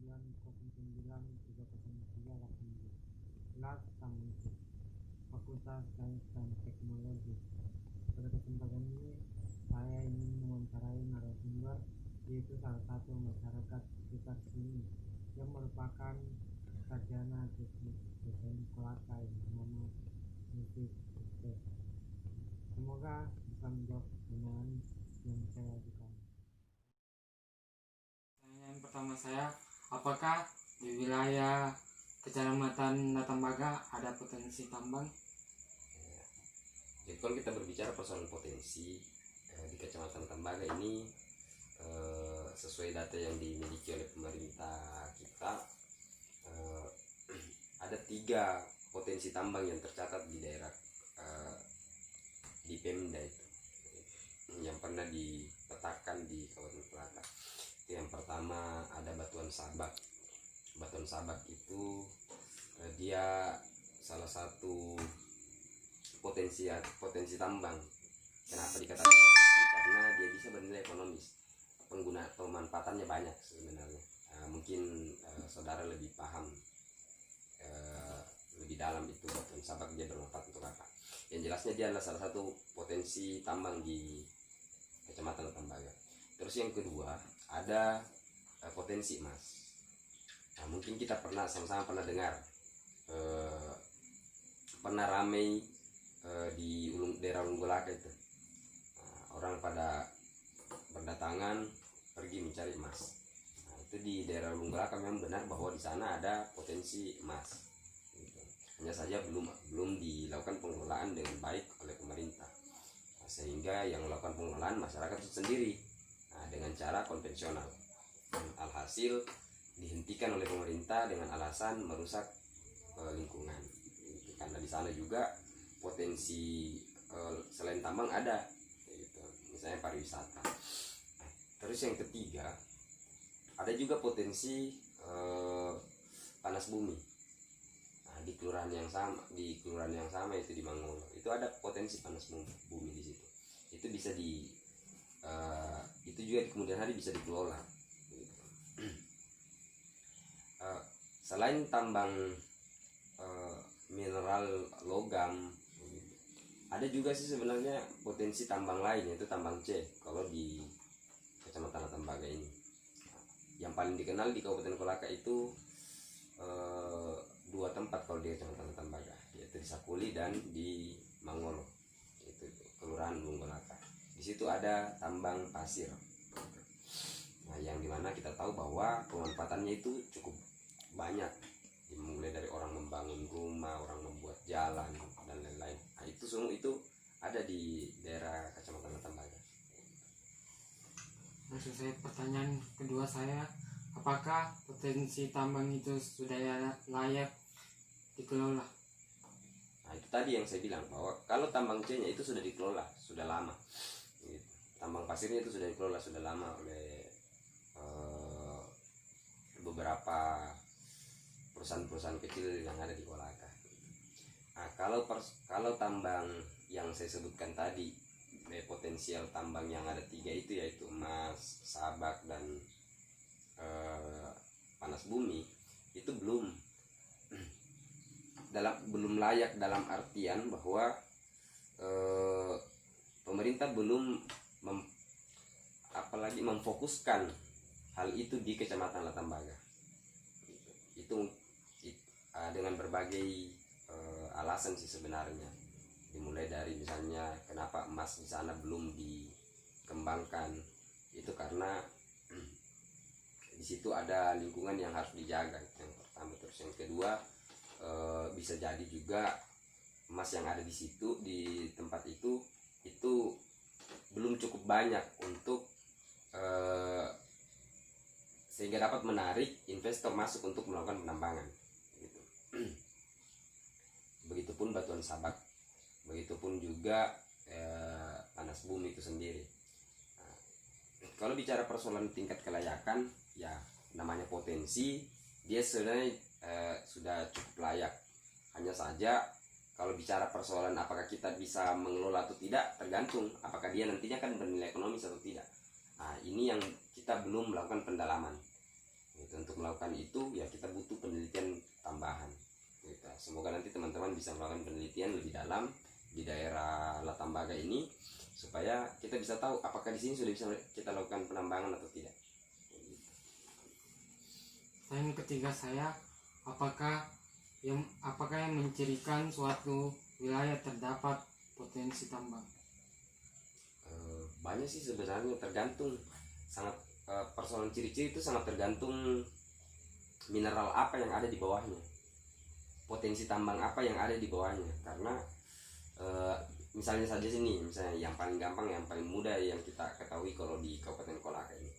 Kelas Sains Fakultas Sains dan Teknologi. Pada kesempatan ini saya ingin mewawancarai narasumber, yaitu salah satu masyarakat sekitar sini yang merupakan sarjana teknik desain Kolaka yang bernama Musik Sukses. Semoga bisa menjawab pertanyaan yang saya ajukan. Pertanyaan pertama saya, apakah di wilayah Kecamatan Natambaga ada potensi tambang? Jadi kalau kita berbicara persoalan potensi di Kecamatan Tambaga ini, sesuai data yang dimiliki oleh pemerintah kita, ada 3 potensi tambang yang tercatat di daerah di Pemda itu, yang pernah dipetakan di Kabupaten Kolaka. Yang pertama ada Batuan Sabak. Batuan Sabak itu dia salah satu potensi tambang. Kenapa dikatakan potensi? Karena dia bisa bernilai ekonomis, pengguna atau manfaatannya banyak sebenarnya. Mungkin saudara lebih paham lebih dalam itu Batuan Sabak dia bermanfaat untuk apa. Yang jelasnya dia adalah salah satu potensi tambang di Kecamatan Tambaga. Terus yang kedua ada potensi emas. Mungkin kita sama-sama pernah dengar, pernah ramai di daerah Ulunggolaka itu, orang pada berdatangan pergi mencari emas. Itu di daerah Ulunggolaka memang benar bahwa di sana ada potensi emas. Gitu. Hanya saja belum dilakukan pengelolaan dengan baik oleh pemerintah, sehingga yang melakukan pengelolaan masyarakat itu sendiri dengan cara konvensional. Alhasil dihentikan oleh pemerintah dengan alasan merusak lingkungan. Karena di sana juga potensi selain tambang ada, gitu. Misalnya pariwisata. Terus yang ketiga ada juga potensi panas bumi. Di kelurahan yang sama itu di Mangolo itu ada potensi panas bumi di situ. Itu bisa itu juga di kemudian hari bisa dikelola. Gitu. Selain tambang mineral logam, ada juga sih sebenarnya potensi tambang lain, yaitu tambang C kalau di Kecamatan Tambaga ini. Yang paling dikenal di Kabupaten Kolaka itu 2 tempat kalau di Kecamatan Tambaga, yaitu di Sakuli dan di Mangolo, itu Kelurahan Ulunggolaka. Di situ ada tambang pasir. Yang dimana kita tahu bahwa pemanfaatannya itu cukup banyak, dimulai dari orang membangun rumah, orang membuat jalan dan lain-lain. Itu semua itu ada di daerah Kecamatan Tambaga. Selesai pertanyaan kedua saya, apakah potensi tambang itu sudah layak dikelola? Itu tadi yang saya bilang bahwa kalau tambang C-nya itu sudah dikelola sudah lama. Gitu. Tambang pasirnya itu sudah dikelola sudah lama oleh beberapa perusahaan-perusahaan kecil yang ada di Kolaka. Kalau tambang yang saya sebutkan tadi, potensial tambang yang ada 3 itu, yaitu emas, sabak, dan panas bumi, itu belum layak dalam artian bahwa pemerintah belum apalagi memfokuskan hal itu di Kecamatan Tambaga. Itu dengan berbagai alasan sih sebenarnya, dimulai dari misalnya kenapa emas di sana belum dikembangkan, itu karena di situ ada lingkungan yang harus dijaga, yang pertama. Terus yang kedua, bisa jadi juga emas yang ada di situ, di tempat itu belum cukup banyak untuk sehingga dapat menarik investor masuk untuk melakukan penambangan, gitu. Begitupun Batuan Sabak, begitupun juga panas bumi itu sendiri. Kalau bicara persoalan tingkat kelayakan, ya namanya potensi, dia sebenarnya sudah cukup layak. Hanya saja kalau bicara persoalan apakah kita bisa mengelola atau tidak, tergantung apakah dia nantinya kan bernilai ekonomis atau tidak. Ini yang kita belum melakukan pendalaman. Gitu. Untuk melakukan itu ya kita butuh penelitian tambahan. Gitu. Semoga nanti teman-teman bisa melakukan penelitian lebih dalam di daerah Latambaga ini supaya kita bisa tahu apakah di sini sudah bisa kita lakukan penambangan atau tidak. Dan ketiga saya, apakah yang mencirikan suatu wilayah terdapat potensi tambang? Banyak sih sebenarnya, tergantung sangat persoalan ciri-ciri itu sangat tergantung mineral apa yang ada di bawahnya, potensi tambang apa yang ada di bawahnya. Karena misalnya saja sini, misalnya yang paling gampang, yang paling mudah yang kita ketahui kalau di Kabupaten Kolaka ini,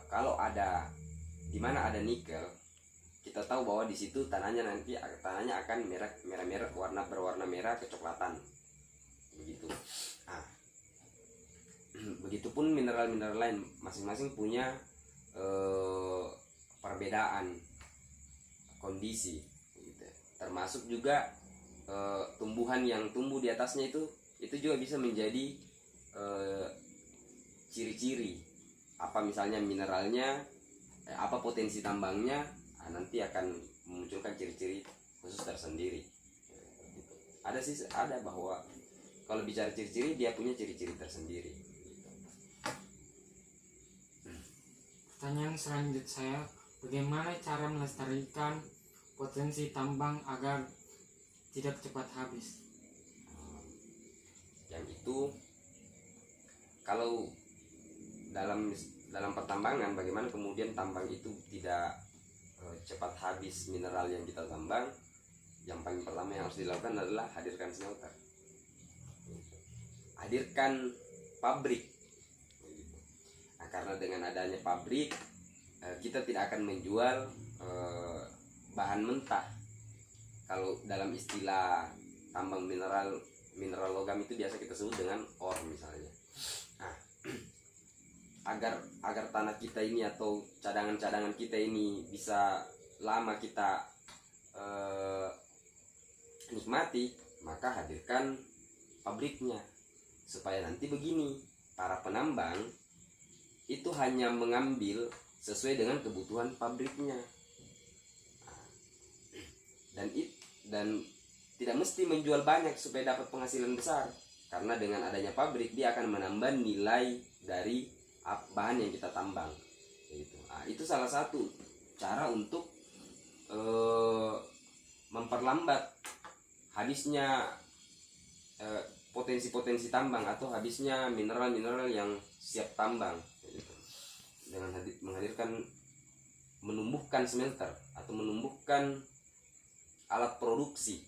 kalau ada di mana ada nikel, kita tahu bahwa di situ tanahnya akan merah berwarna merah kecoklatan begitu. Nah, begitupun mineral-mineral lain masing-masing punya perbedaan kondisi gitu. Termasuk juga tumbuhan yang tumbuh di atasnya itu juga bisa menjadi ciri-ciri apa misalnya mineralnya, apa potensi tambangnya, nanti akan memunculkan ciri-ciri khusus tersendiri. Ada bahwa kalau bicara ciri-ciri dia punya ciri-ciri tersendiri. Pertanyaan selanjutnya saya, bagaimana cara melestarikan potensi tambang agar tidak cepat habis? Yang itu kalau dalam pertambangan, bagaimana kemudian tambang itu tidak cepat habis mineral yang kita tambang. Yang paling pertama yang harus dilakukan adalah hadirkan smelter, hadirkan pabrik. Nah, karena dengan adanya pabrik kita tidak akan menjual bahan mentah. Kalau dalam istilah tambang mineral logam itu biasa kita sebut dengan ore misalnya. Nah, agar tanah kita ini atau cadangan kita ini bisa lama kita nikmati, maka hadirkan pabriknya supaya nanti begini, para penambang itu hanya mengambil sesuai dengan kebutuhan pabriknya. Dan tidak mesti menjual banyak supaya dapat penghasilan besar, karena dengan adanya pabrik dia akan menambah nilai dari bahan yang kita tambang. Itu salah satu cara untuk memperlambat habisnya potensi-potensi tambang atau habisnya mineral-mineral yang siap tambang. Dengan menumbuhkan smelter atau menumbuhkan alat produksi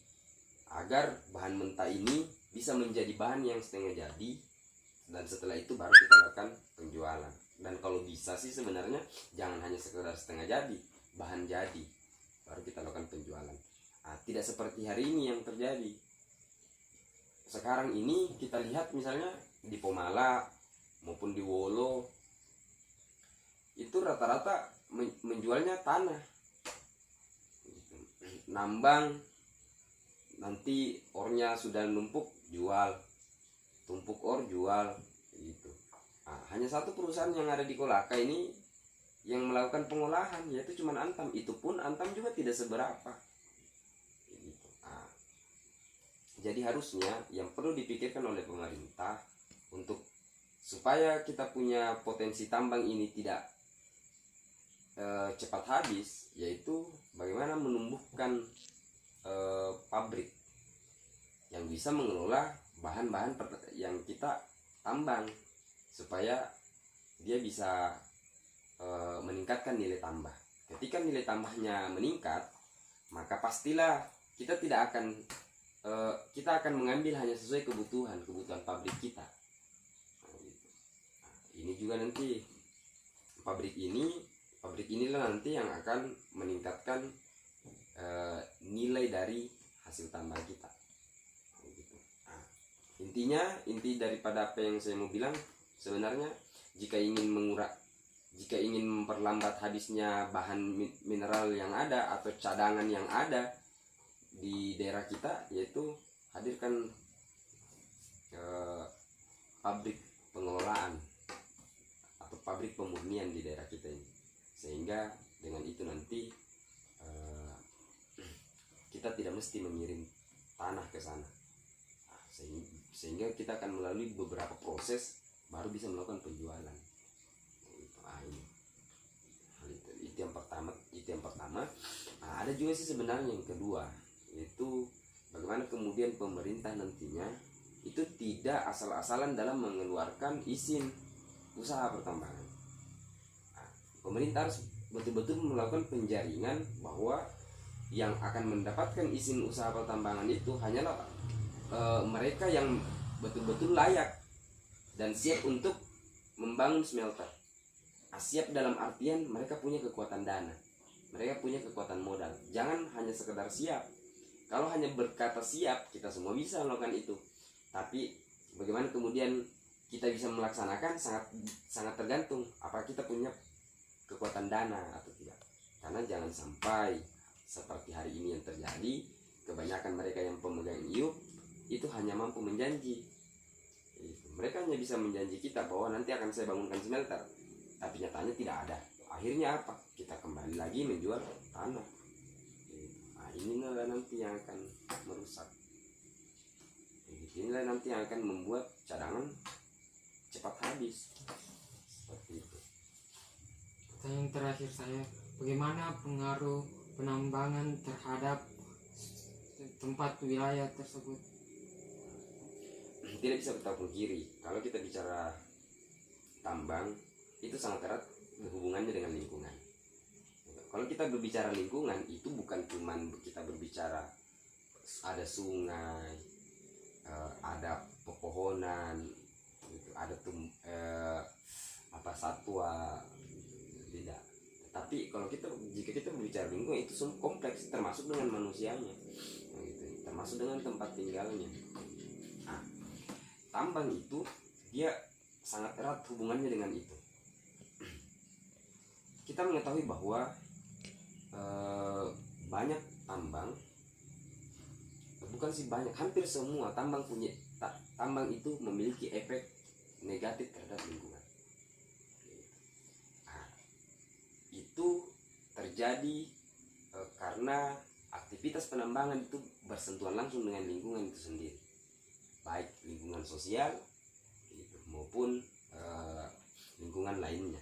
agar bahan mentah ini bisa menjadi bahan yang setengah jadi, dan setelah itu baru kita lakukan penjualan. Dan kalau bisa sih sebenarnya jangan hanya sekedar setengah jadi, bahan jadi baru kita lakukan penjualan. Tidak seperti hari ini yang terjadi. Sekarang ini kita lihat misalnya di Pomala maupun di Wolo itu rata-rata menjualnya tanah, nambang, nanti ornya sudah numpuk jual, tumpuk or jual gitu. Hanya satu perusahaan yang ada di Kolaka ini yang melakukan pengolahan, yaitu cuma Antam. Itu pun Antam juga tidak seberapa gitu. Jadi harusnya yang perlu dipikirkan oleh pemerintah untuk supaya kita punya potensi tambang ini tidak cepat habis, yaitu bagaimana menumbuhkan pabrik yang bisa mengelola bahan-bahan yang kita tambang supaya dia bisa meningkatkan nilai tambah. Ketika nilai tambahnya meningkat, maka pastilah kita akan mengambil hanya sesuai kebutuhan pabrik kita. Ini juga nanti pabrik inilah nanti yang akan meningkatkan nilai dari hasil tambang kita. Inti daripada apa yang saya mau bilang, sebenarnya jika ingin memperlambat habisnya bahan mineral yang ada atau cadangan yang ada di daerah kita, yaitu hadirkan pabrik pengelolaan atau pabrik pemurnian di daerah kita ini. sehingga dengan itu nanti kita tidak mesti mengirim tanah ke sana. Nah, sehingga kita akan melalui beberapa proses baru bisa melakukan penjualan. Nah, ini hal itu yang pertama. Nah, ada juga sih sebenarnya yang kedua, yaitu bagaimana kemudian pemerintah nantinya itu tidak asal-asalan dalam mengeluarkan izin usaha pertambangan. Nah, pemerintah harus betul-betul melakukan penjaringan bahwa yang akan mendapatkan izin usaha pertambangan itu hanyalah mereka yang betul-betul layak dan siap untuk membangun smelter. Siap dalam artian mereka punya kekuatan dana, mereka punya kekuatan modal. Jangan hanya sekedar siap. Kalau hanya berkata siap, kita semua bisa melakukan itu. Tapi bagaimana kemudian kita bisa melaksanakan sangat tergantung apakah kita punya kekuatan dana atau tidak. Karena jangan sampai seperti hari ini yang terjadi, kebanyakan mereka yang pemegang IUP itu hanya mampu menjanji. Mereka hanya bisa menjanji kita bahwa nanti akan saya bangunkan smelter, tapi nyatanya tidak ada. Akhirnya apa? Kita kembali lagi menjual tanah. Nah, inilah nanti yang akan merusak. Inilah nanti yang akan membuat cadangan cepat habis. Seperti itu. Pertanyaan terakhir saya, bagaimana pengaruh penambangan terhadap tempat wilayah tersebut? Tidak bisa kita pungkiri, kalau kita bicara tambang itu sangat erat hubungannya dengan lingkungan. Kalau kita berbicara lingkungan, itu bukan cuma kita berbicara ada sungai, ada pepohonan, ada satwa, tidak. Tapi kalau jika kita berbicara lingkungan, itu semua kompleks, termasuk dengan manusianya, termasuk dengan tempat tinggalnya. Nah, tambang itu dia sangat erat hubungannya dengan itu. Kita mengetahui bahwa banyak tambang, bukan sih banyak, hampir semua tambang itu memiliki efek negatif terhadap lingkungan. Nah, itu terjadi karena aktivitas penambangan itu bersentuhan langsung dengan lingkungan itu sendiri, baik lingkungan sosial maupun lingkungan lainnya.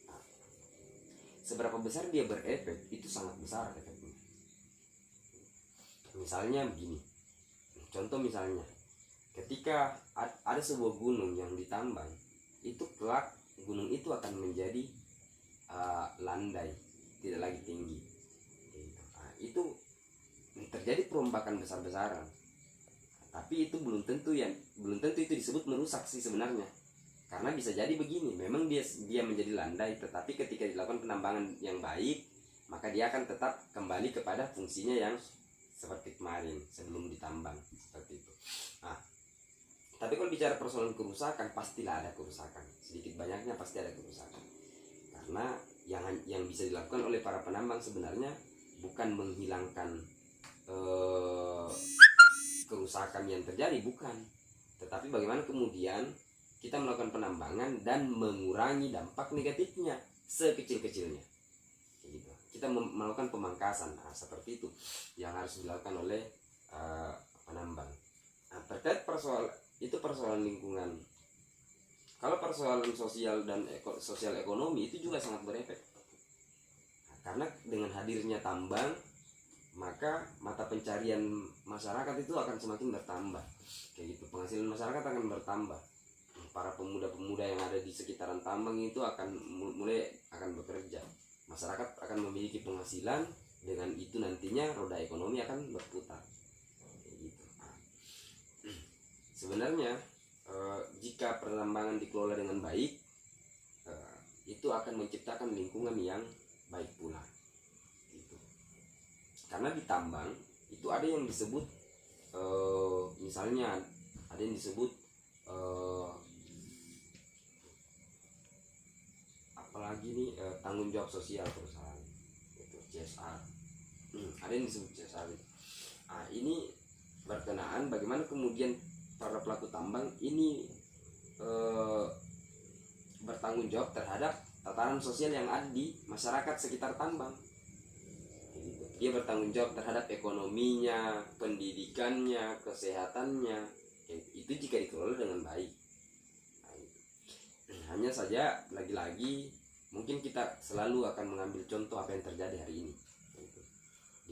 Nah, seberapa besar dia berefek itu sangat besar efeknya. Misalnya begini, contoh misalnya ketika ada sebuah gunung yang ditambang, itu kelak gunung itu akan menjadi landai, tidak lagi tinggi. Nah, itu terjadi perombakan besar-besaran. Tapi itu belum tentu itu disebut merusak sih sebenarnya. Karena bisa jadi begini, memang dia menjadi landai, tetapi ketika dilakukan penambangan yang baik, maka dia akan tetap kembali kepada fungsinya yang seperti kemarin sebelum ditambang, seperti itu. Nah, tapi kalau bicara persoalan kerusakan, pastilah ada kerusakan, sedikit banyaknya pasti ada kerusakan. Karena yang bisa dilakukan oleh para penambang sebenarnya bukan menghilangkan kerusakan yang terjadi, bukan, tetapi bagaimana kemudian kita melakukan penambangan dan mengurangi dampak negatifnya sekecil-kecilnya. Gitu. Kita melakukan pemangkasan, seperti itu yang harus dilakukan oleh penambang. Nah, terkait persoalan lingkungan. Kalau persoalan sosial dan sosial ekonomi itu juga sangat berefek. Nah, karena dengan hadirnya tambang, maka mata pencarian masyarakat itu akan semakin bertambah. Kayak gitu, penghasilan masyarakat akan bertambah. Para pemuda-pemuda yang ada di sekitaran tambang itu akan mulai bekerja. Masyarakat akan memiliki penghasilan, dengan itu nantinya roda ekonomi akan berputar. Kayak gitu. Nah, sebenarnya jika penambangan dikelola dengan baik, itu akan menciptakan lingkungan yang baik pula. Gitu. Karena di tambang itu ada yang disebut misalnya ada yang disebut apalagi nih tanggung jawab sosial perusahaan, itu CSR. Ada yang disebut CSR. Nah, ini berkenaan bagaimana kemudian para pelaku tambang ini bertanggung jawab terhadap tatanan sosial yang ada di masyarakat sekitar tambang. Gitu. Dia bertanggung jawab terhadap ekonominya, pendidikannya, kesehatannya. Itu jika dikelola dengan baik. Nah, gitu. Hanya saja lagi-lagi mungkin kita selalu akan mengambil contoh apa yang terjadi hari ini, gitu.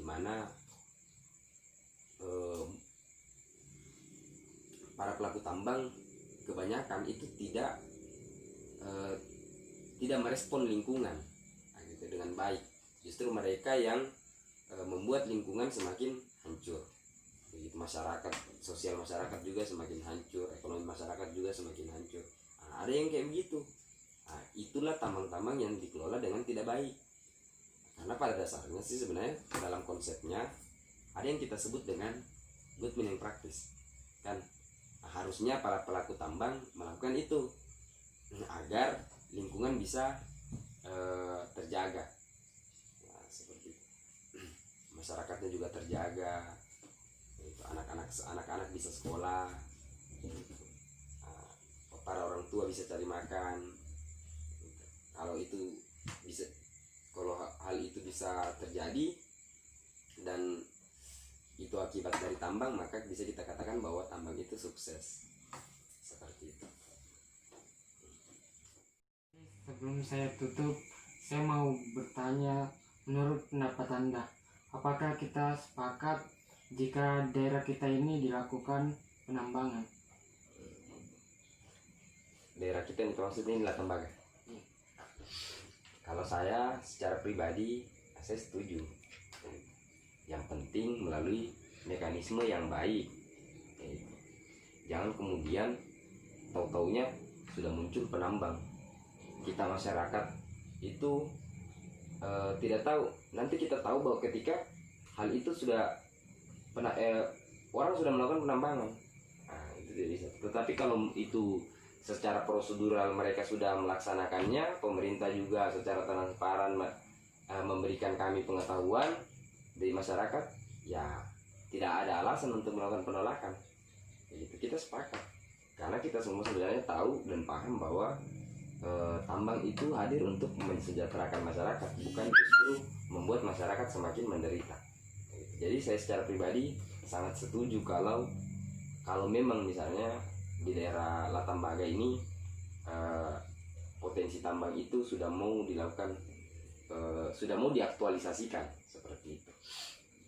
Dimana para pelaku tambang kebanyakan itu tidak merespon lingkungan, nah, gitu, dengan baik. Justru mereka yang membuat lingkungan semakin hancur. Begitu, masyarakat, sosial masyarakat juga semakin hancur, ekonomi masyarakat juga semakin hancur. Nah, ada yang kayak begitu. Nah, itulah tambang-tambang yang dikelola dengan tidak baik. Karena pada dasarnya sih sebenarnya dalam konsepnya ada yang kita sebut dengan good mining practice, kan? Nah, harusnya para pelaku tambang melakukan itu agar lingkungan bisa terjaga. Nah, seperti itu. Masyarakatnya juga terjaga. Itu anak-anak bisa sekolah. Gitu. Nah, para orang tua bisa cari makan. Gitu. Kalau hal itu bisa terjadi dan itu akibat dari tambang, maka bisa kita katakan bahwa tambang itu sukses. Seperti itu. Sebelum saya tutup, saya mau bertanya, menurut pendapat Anda, apakah kita sepakat jika daerah kita ini dilakukan penambangan? Daerah kita yang maksudnya inilah tembaga. Kalau saya secara pribadi, saya setuju. Yang penting melalui mekanisme yang baik. Jangan kemudian tahu-taunya sudah muncul penambang, kita masyarakat itu tidak tahu. Nanti kita tahu bahwa ketika hal itu sudah orang sudah melakukan penambangan, nah, itu tidak bisa. Tetapi kalau itu secara prosedural mereka sudah melaksanakannya, pemerintah juga secara transparan memberikan kami pengetahuan dari masyarakat, ya tidak ada alasan untuk melakukan penolakan. Itu kita sepakat, karena kita semua sebenarnya tahu dan paham bahwa tambang itu hadir untuk mensejahterakan masyarakat, bukan justru membuat masyarakat semakin menderita. Jadi saya secara pribadi sangat setuju kalau memang misalnya di daerah Latambaga ini potensi tambang itu sudah mau dilakukan, sudah mau diaktualisasikan seperti itu.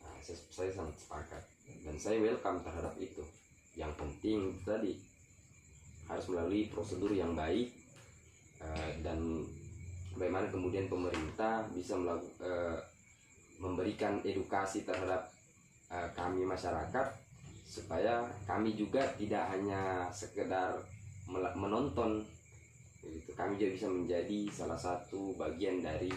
Nah, saya sangat sepakat dan saya welcome terhadap itu. Yang penting tadi harus melalui prosedur yang baik, dan bagaimana kemudian pemerintah bisa memberikan edukasi terhadap kami masyarakat, supaya kami juga tidak hanya sekedar menonton, gitu. Kami juga bisa menjadi salah satu bagian dari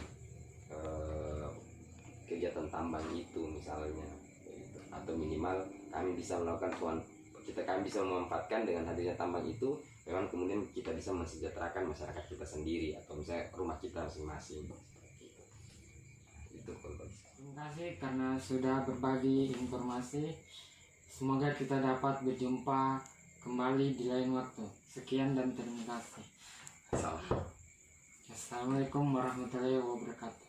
kegiatan tambang itu misalnya, gitu. Atau minimal kami bisa melakukan kami bisa memanfaatkan dengan hadirnya tambang itu, memang kemudian kita bisa mensejahterakan masyarakat kita sendiri atau misalnya rumah kita masing-masing. Itu kalau Terima kasih karena sudah berbagi informasi. Semoga kita dapat berjumpa kembali di lain waktu. Sekian dan terima kasih. Assalamualaikum Assalamualaikum warahmatullahi wabarakatuh.